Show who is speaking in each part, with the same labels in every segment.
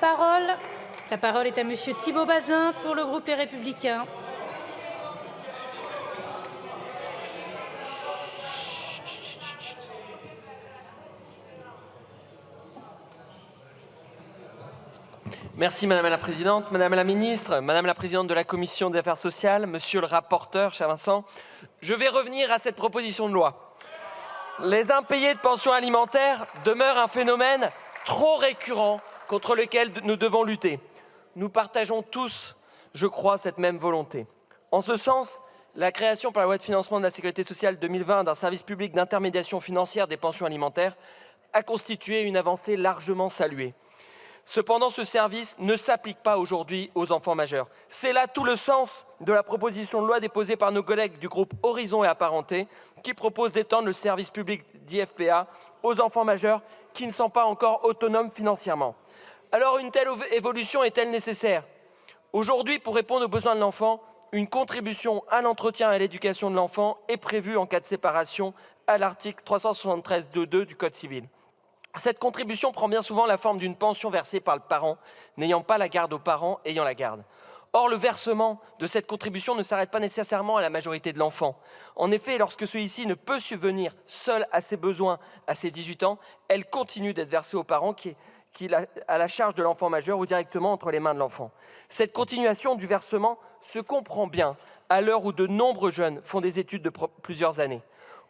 Speaker 1: parole. La parole est à Monsieur Thibault Bazin pour le groupe Les Républicains.
Speaker 2: Merci Madame la Présidente, Madame la Ministre, Madame la Présidente de la Commission des Affaires sociales, Monsieur le rapporteur, cher Vincent. Je vais revenir à cette proposition de loi. Les impayés de pension alimentaire demeurent un phénomène trop récurrent contre lequel nous devons lutter. Nous partageons tous, je crois, cette même volonté. En ce sens, la création par la loi de financement de la Sécurité sociale 2020 d'un service public d'intermédiation financière des pensions alimentaires a constitué une avancée largement saluée. Cependant, ce service ne s'applique pas aujourd'hui aux enfants majeurs. C'est là tout le sens de la proposition de loi déposée par nos collègues du groupe Horizon et Apparentés, qui propose d'étendre le service public d'IFPA aux enfants majeurs qui ne sont pas encore autonomes financièrement. Alors, une telle évolution est-elle nécessaire? Aujourd'hui, pour répondre aux besoins de l'enfant, une contribution à l'entretien et à l'éducation de l'enfant est prévue en cas de séparation à l'article 373.2.2 du Code civil. Cette contribution prend bien souvent la forme d'une pension versée par le parent n'ayant pas la garde aux parents ayant la garde. Or, le versement de cette contribution ne s'arrête pas nécessairement à la majorité de l'enfant. En effet, lorsque celui-ci ne peut subvenir seul à ses besoins à ses 18 ans, elle continue d'être versée aux parents qui à la charge de l'enfant majeur ou directement entre les mains de l'enfant. Cette continuation du versement se comprend bien à l'heure où de nombreux jeunes font des études de plusieurs années.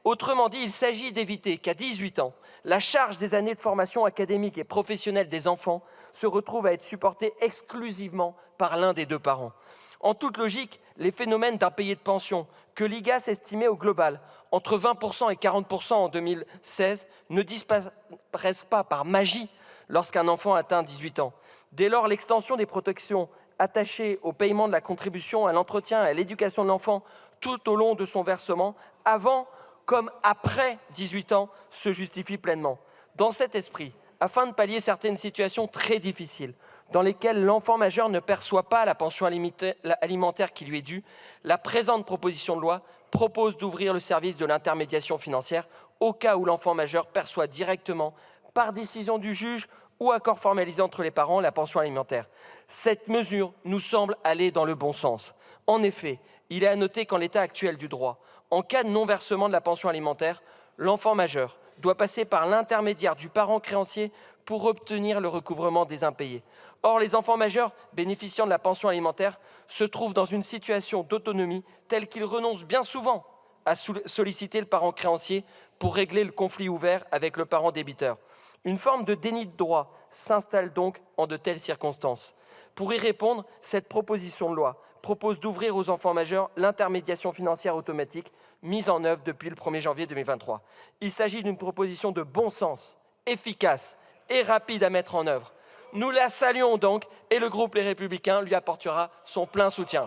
Speaker 2: Autrement dit, il s'agit d'éviter qu'à 18 ans, la charge des années de formation académique et professionnelle des enfants se retrouve à être supportée exclusivement par l'un des deux parents. En toute logique, les phénomènes d'impayés de pension que l'IGAS estimait au global entre 20% et 40% en 2016 ne disparaissent pas par magie lorsqu'un enfant atteint 18 ans. Dès lors, l'extension des protections attachées au paiement de la contribution à l'entretien et à l'éducation de l'enfant tout au long de son versement, avant comme après 18 ans, se justifie pleinement. Dans cet esprit, afin de pallier certaines situations très difficiles, dans lesquelles l'enfant majeur ne perçoit pas la pension alimentaire qui lui est due, la présente proposition de loi propose d'ouvrir le service de l'intermédiation financière au cas où l'enfant majeur perçoit directement, par décision du juge ou accord formalisé entre les parents, la pension alimentaire. Cette mesure nous semble aller dans le bon sens. En effet, il est à noter qu'en l'état actuel du droit, en cas de non-versement de la pension alimentaire, l'enfant majeur doit passer par l'intermédiaire du parent créancier pour obtenir le recouvrement des impayés. Or, les enfants majeurs bénéficiant de la pension alimentaire se trouvent dans une situation d'autonomie telle qu'ils renoncent bien souvent à solliciter le parent créancier pour régler le conflit ouvert avec le parent débiteur. Une forme de déni de droit s'installe donc en de telles circonstances. Pour y répondre, cette proposition de loi propose d'ouvrir aux enfants majeurs l'intermédiation financière automatique mise en œuvre depuis le 1er janvier 2023. Il s'agit d'une proposition de bon sens, efficace et rapide à mettre en œuvre. Nous la saluons donc et le groupe Les Républicains lui apportera son plein soutien.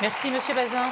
Speaker 1: Merci Monsieur Bazin.